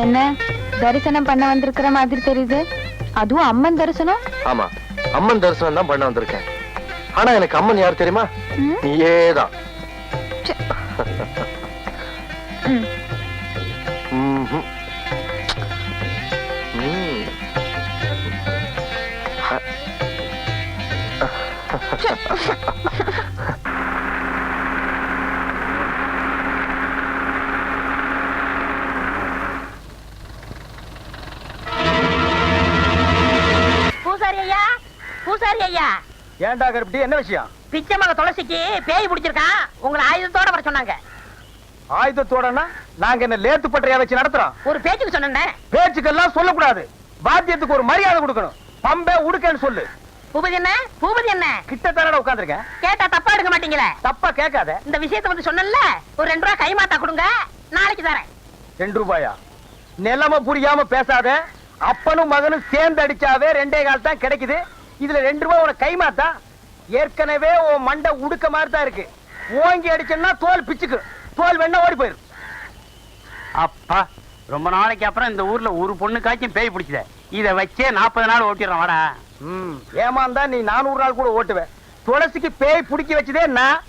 என்ன தரிசனம் பண்ண வந்திருக்கிற மாதிரி தெரியுது? அதுவும் அம்மன் தரிசனம்? ஆமா, அம்மன் தரிசனம் தான் பண்ண வந்திருக்கேன். ஆனா எனக்கு அம்மன் யார் தெரியுமா? நீயேதான். ஏன்டா கருப்பட்டி, என்ன விஷயம்? பிச்சைமலை துளசிக்கு பேய் பிடிச்சிருக்கான். உங்களை ஆயுதத்தோட வர சொன்னாங்க. ஆயுதத்தோடனா நாங்க என்ன லேத்து பட்டறையா வச்சு நடத்துறோம்? ஒரு பேச்சுக்கு சொன்னேன். பேச்சுக்கெல்லாம் சொல்லக்கூடாது. வாத்தியத்துக்கு ஒரு மரியாதை கொடுக்கணும். பம்பே உடுக்கன்னு சொல்லு. பூபதி என்ன? பூபதி என்ன? கிட்ட தானடா உட்கார்ந்திருக்கேன். கேட்டா தப்பா எடுக்க மாட்டீங்களே? தப்பா கேட்காத. இந்த விஷயத்தை வந்து சொன்னல, ஒரு 2 ரூபாய் கைமாத்தா கொடுங்க, நாளைக்கு தரேன். 2 ரூபாயா? நிலைமை புரியாம பேசாத. அப்பனும் மகனும் சேர்ந்து அடிச்சாவே 2.25 கால் தான் கிடைக்குது. இதுல 2 ரூபாய் உனக்கு கைமாத்தா? ஏற்கனவே உன் மண்டை உடுக்க மாதிரி தான் இருக்கு. ஓங்கி அடிச்சேன்னா தோல் பிச்சுக்கு. தோல் வேணா ஓடி போயிரு. அப்பா, ரொம்ப நாளைக்கு அப்புறம் இந்த ஊர்ல ஒரு பொண்ணுக்காச்சும் பேய் பிடிச்சத. இத வச்சே 40 நாள் ஓட்டிடுறோம். வாடா. ஏமாந்தா நீ 400 நாள் கூட ஓட்டுவேன். துளசிக்கு பேய் பிடிக்க வச்சதே நான்.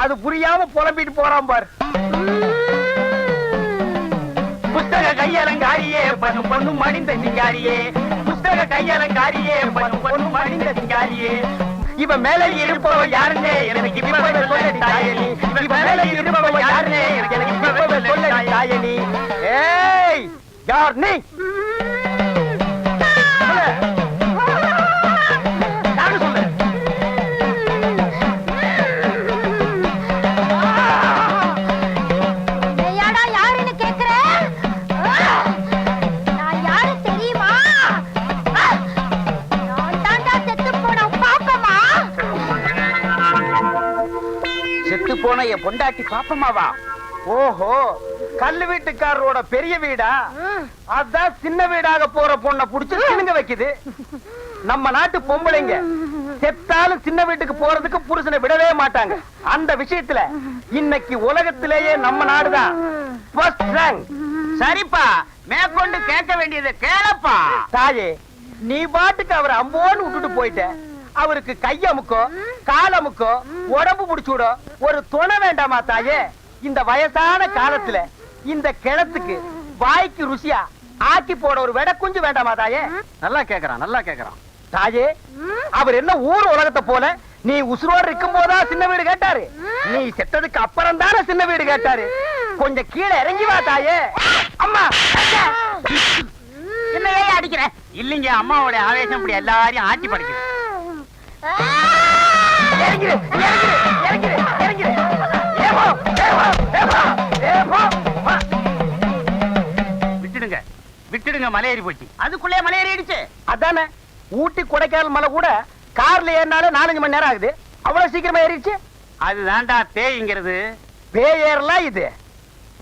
அது புரியாம புலம்பிட்டு போறான் பாரு. புஸ்தக கையலங்காரியே பண்ணும் பொண்ணும் மடிந்த சிங்காரியே. புஸ்தக கையலங்காரியே பண்ணும் பொண்ணும் மடிந்த சிங்காரியே. இவன் மேல இருப்பவ யாருன்னு எனக்கு இப்பவே சொல்ல தாயனி. இவன் மேல இருப்பவ யாருன்னு எனக்கு இப்பவே சொல்ல தாயனி. ஏய், யார் நீ? போன என் பொண்டாட்டி பாப்பமாவா? ஓஹோ, கல்லு வீட்டுக்காரரோட பெரிய வீடா? அதான் சின்ன வீடாக போற பொண்ணை புடிச்சு சினுங்க வைக்குது. நம்ம நாட்டு பொம்பளைங்க செத்தாலும் சின்ன வீட்டுக்கு போறதுக்கு புருஷனை விடவே மாட்டாங்க. அந்த விஷயத்துல இன்னைக்கு உலகத்திலேயே நம்ம நாடுதான் ஃபர்ஸ்ட் ரேங்க். சரிப்பா, மேற்கொண்டு கேட்க வேண்டியதை கேளப்பா. தாயே, நீ பாட்டுக்கு அவரை அம்போன்னு விட்டுட்டு போயிட்ட. அவருக்கு கையமுக்கோ காலமுக்கோ உடம்பு முடிச்சுடோ ஒரு துணை வேண்டாமா தாயே? இந்த வயசான காலத்துல இந்த கிணத்துக்கு வாய்க்கு ருசியா ஆக்கி போட ஒரு வெட குஞ்சு வேண்டாமா தாயே? நல்லா கேக்குறான், நல்லா கேக்குறான். தாயே, அவர் என்ன ஊர் உலகத்தை போல நீ உசுரோடு இருக்கும் போதா சின்ன வீடு கேட்டாரு? நீ செத்ததுக்கு அப்புறம் தானே சின்ன வீடு கேட்டாரு. கொஞ்சம் கீழே இறங்கி வா தாயே. அம்மா, என்னையே அடிக்கிற? இல்லைங்க, அம்மாவோட ஆவேசம் இப்படி எல்லாரையும் ஆட்டி படிக்குது. விட்டுடுங்க, விட்டுடுங்க, மலையேறி போச்சு. அதுக்குள்ளே மலையேறிடுச்சு. அதானே, ஊட்டி கொடைக்கானல் மலை கூட கார்ல ஏறினாலே 4-5 மணி நேரம் ஆகுது. அவ்வளவு சீக்கிரமா ஏறிடுச்சு. அதுதான்டா பேய்ங்கிறது. பேய் ஏறலாம் இது.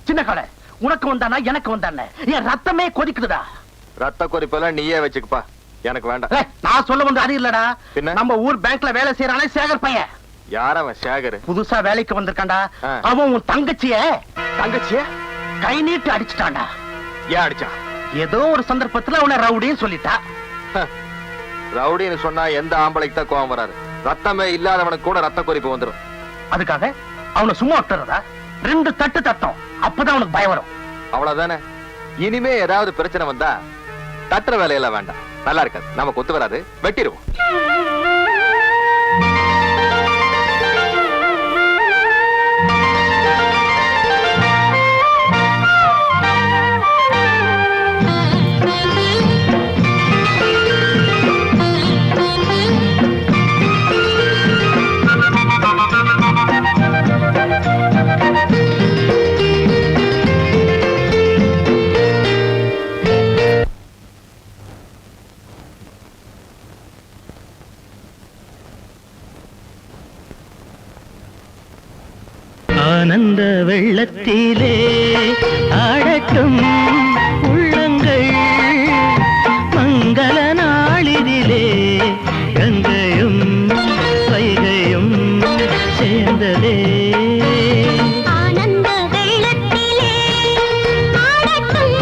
சின்ன கடை, உனக்கு வந்தானா எனக்கு வந்தானே, என் ரத்தமே கொதிக்குதுடா. ரத்த கொதிப்பெல்லாம் நீயே வச்சுக்கப்பா, எனக்கு வேண்டாம். நான் சொல்ல வந்து அது இல்லடா. பின்ன நம்ம ஊர் பேங்க்ல வேலை செய்யறானே சேகர் பையன். யார் அவன்? சேகர் புதுசா வேலைக்கு வந்திருக்கான்டா. அவன் உன் தங்கச்சிய கை நீட்டு அடிச்சுட்டான்டா. ஏன் அடிச்சான்? ஏதோ ஒரு சந்தர்ப்பத்துல அவனை ரவுடின்னு சொல்லிட்டா. ரவுடின்னு சொன்னா எந்த ஆம்பளைக்கு தான் கோவம் வராது? ரத்தமே இல்லாதவனுக்கு கூட ரத்த கொதிப்பு வந்துடும். அதுக்காக அவனை சும்மா விட்டுறதா? 2 தட்டு தட்டம், அப்பதான் அவனுக்கு பயம் வரும். அவ்வளவுதானே. இனிமே ஏதாவது பிரச்சனை வந்தா தட்டுற வேலையெல்லாம் வேண்டாம். நல்லா இருக்காது, நமக்கு ஒத்து வராது, வெட்டிடுவோம். ஆனந்த வெள்ளத்திலே ஆடட்டும் உள்ளங்கள், மங்கள நாளிதிலே கங்கையும் வைகையும் சேர்ந்ததே. ஆனந்த வெள்ளத்திலே ஆடட்டும்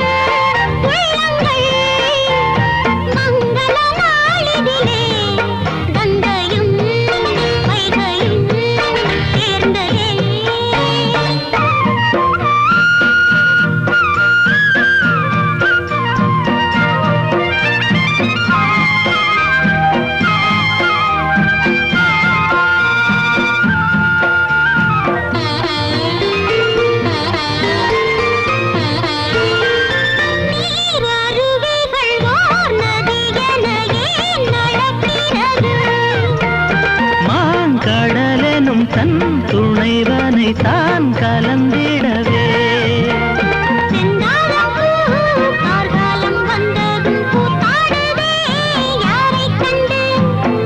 தன் துணைவனை தான் கலந்திடவே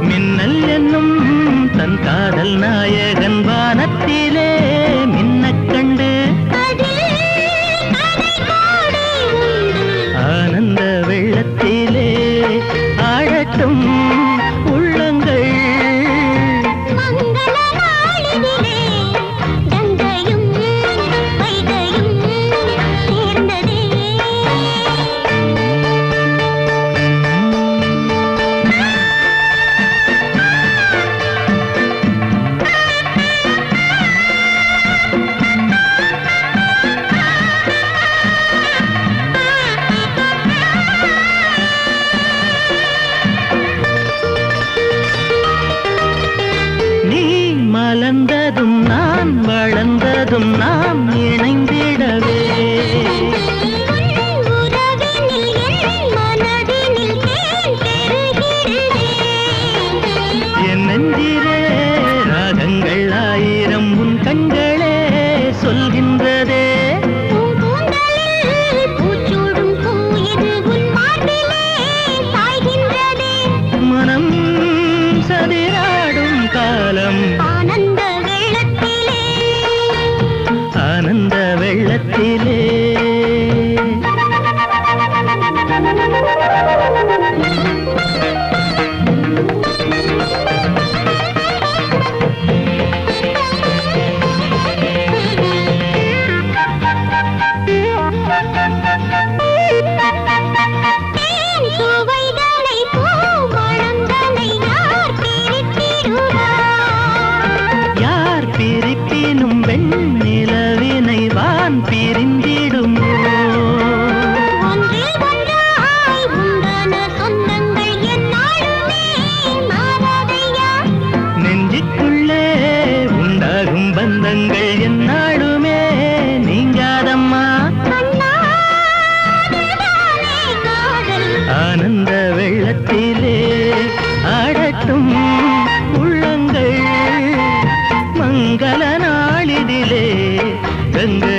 மின்னல் என்னும் தன் காதல் நாயகன் வானத்திலே மின்னக் கண்டு ஆனந்த வெள்ளத்திலே ஆழட்டும் உள்ளங்கள் மலர்ந்ததும் நான் வளர்ந்ததும் நாம் இணைந்திடவே என் நெஞ்சிலே ராகங்கள் ஆயிரம் உன் கண்களே சொல்கின்றதே மனம் சதிராடும் காலம் ஆனந்த வெள்ளத்திலே யார் பிரிப்பினும் வெண்ணிலவினை வான் பிரிந்திடும் நெஞ்சுக்குள்ளே உண்டாகும் பந்தங்கள் என்னாலுமே நீங்காதம்மா ஆனந்த வெள்ளத்திலே ஆடட்டும் உள்ளங்கள் மங்கள நாளிதிலே கங்கை